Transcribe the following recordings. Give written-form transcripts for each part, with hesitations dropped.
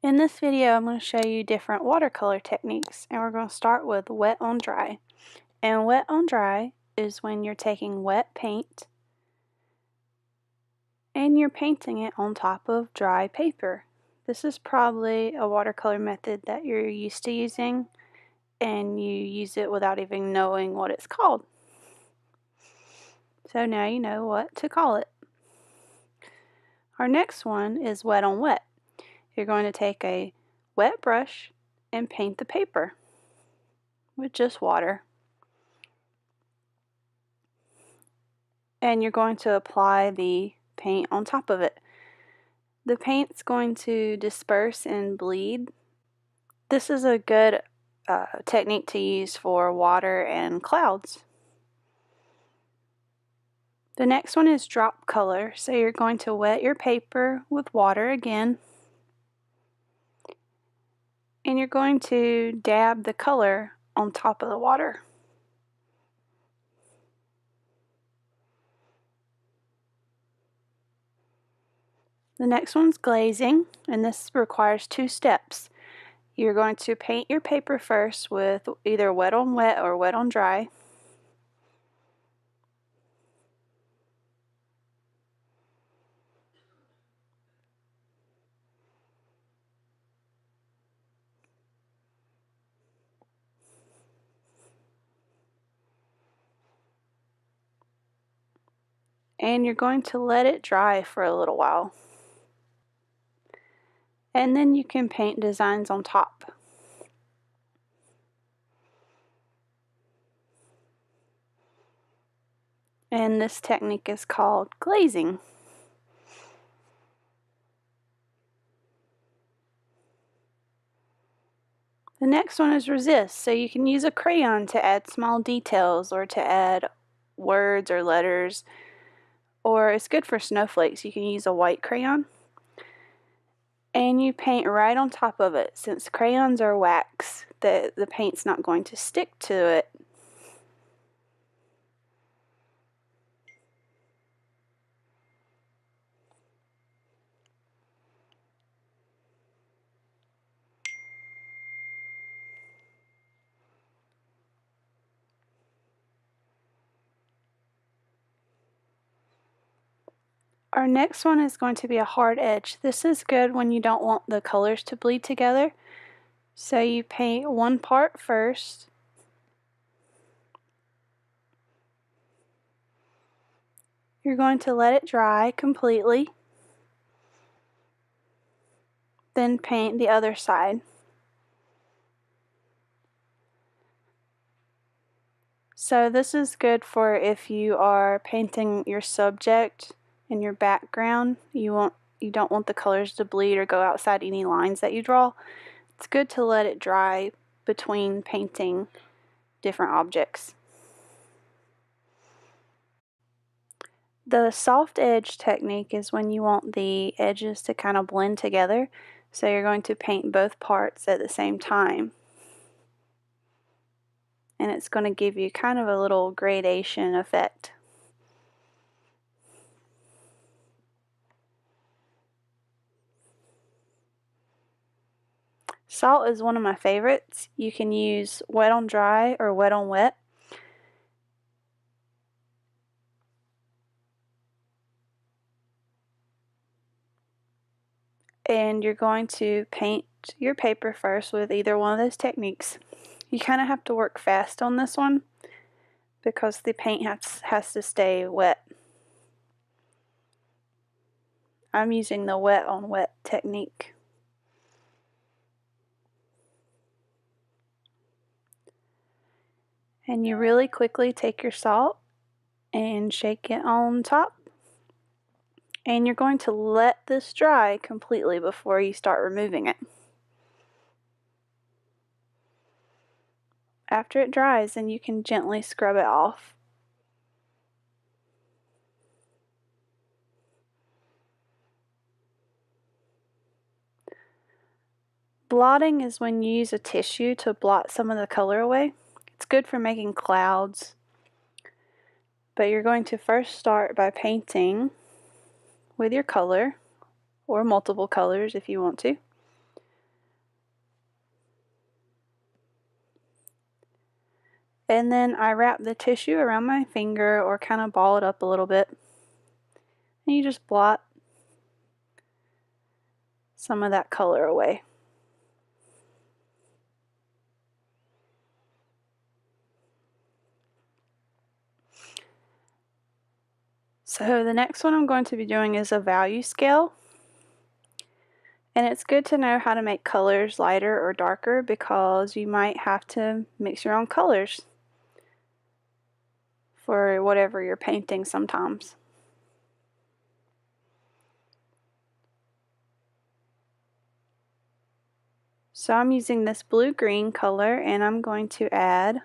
In this video, I'm going to show you different watercolor techniques, and we're going to start with wet on dry. And wet on dry is when you're taking wet paint and you're painting it on top of dry paper. This is probably a watercolor method that you're used to using, and you use it without even knowing what it's called. So now you know what to call it. Our next one is wet on wet. You're going to take a wet brush and paint the paper with just water. And you're going to apply the paint on top of it. The paint's going to disperse and bleed. This is a good technique to use for water and clouds. The next one is drop color. So you're going to wet your paper with water again. And you're going to dab the color on top of the water. The next one's glazing, and this requires 2 steps. You're going to paint your paper first with either wet on wet or wet on dry. And you're going to let it dry for a little while. And then you can paint designs on top. And this technique is called glazing. The next one is resist. So you can use a crayon to add small details or to add words or letters. Or it's good for snowflakes. You can use a white crayon. And you paint right on top of it. Since crayons are wax, the paint's not going to stick to it. Our next one is going to be a hard edge. This is good when you don't want the colors to bleed together. So you paint one part first. You're going to let it dry completely. Then paint the other side. So this is good for if you are painting your subject in your background. You don't want the colors to bleed or go outside any lines that you draw. It's good to let it dry between painting different objects. The soft edge technique is when you want the edges to kind of blend together. So you're going to paint both parts at the same time. And it's going to give you kind of a little gradation effect. Salt is one of my favorites. You can use wet on dry or wet on wet. And you're going to paint your paper first with either one of those techniques. You kind of have to work fast on this one because the paint has to stay wet. I'm using the wet on wet technique. And you really quickly take your salt and shake it on top. And you're going to let this dry completely before you start removing it. After it dries, then you can gently scrub it off. Blotting is when you use a tissue to blot some of the color away. It's good for making clouds. But you're going to first start by painting with your color, or multiple colors if you want to. And then I wrap the tissue around my finger or kind of ball it up a little bit. And you just blot some of that color away. So the next one I'm going to be doing is a value scale. And it's good to know how to make colors lighter or darker because you might have to mix your own colors for whatever you're painting sometimes. So I'm using this blue-green color and I'm going to add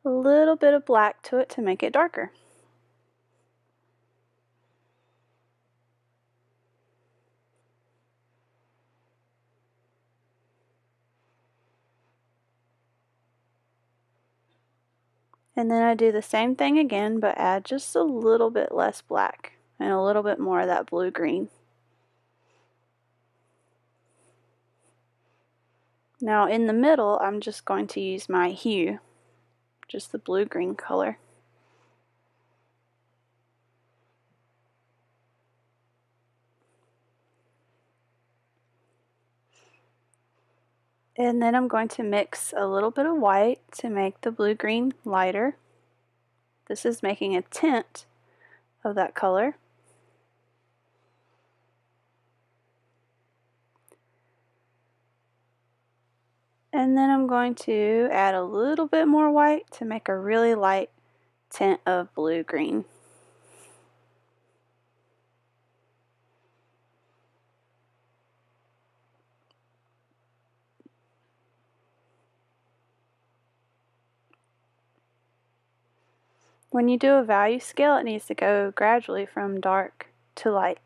a little bit of black to it to make it darker. And then I do the same thing again, but add just a little bit less black and a little bit more of that blue-green. Now in the middle, I'm just going to use my hue, just the blue-green color. And then I'm going to mix a little bit of white to make the blue-green lighter. This is making a tint of that color. And then I'm going to add a little bit more white to make a really light tint of blue-green. When you do a value scale, it needs to go gradually from dark to light.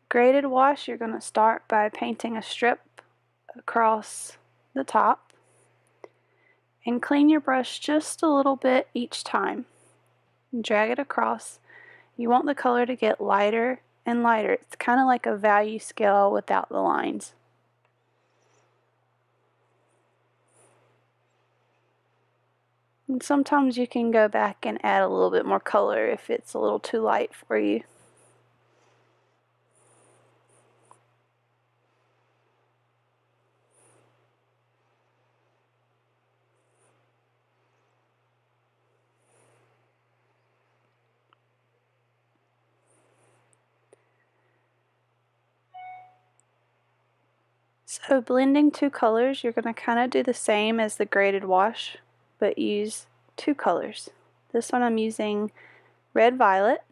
Graded wash, you're going to start by painting a strip across the top and clean your brush just a little bit each time. And drag it across. You want the color to get lighter and lighter. It's kind of like a value scale without the lines. And sometimes you can go back and add a little bit more color if it's a little too light for you. So blending two colors, you're going to kind of do the same as the graded wash, but use two colors. This one I'm using red violet,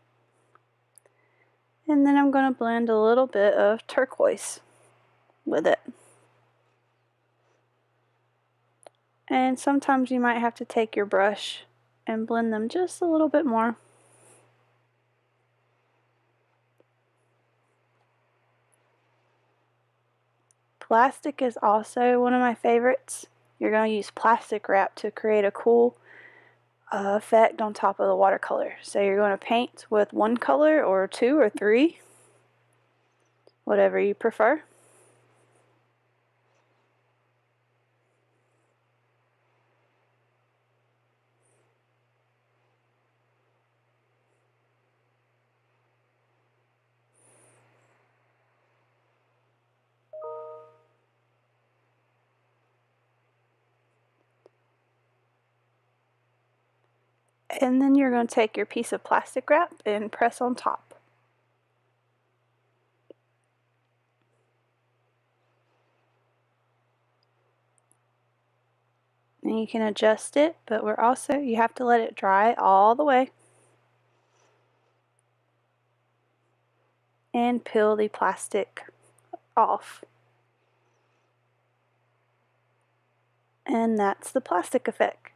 and then I'm going to blend a little bit of turquoise with it. And sometimes you might have to take your brush and blend them just a little bit more. Plastic is also one of my favorites. You're going to use plastic wrap to create a cool effect on top of the watercolor. So you're going to paint with one color or two or three, whatever you prefer. And then you're going to take your piece of plastic wrap and press on top. And you can adjust it, but you have to let it dry all the way. And peel the plastic off. And that's the plastic effect.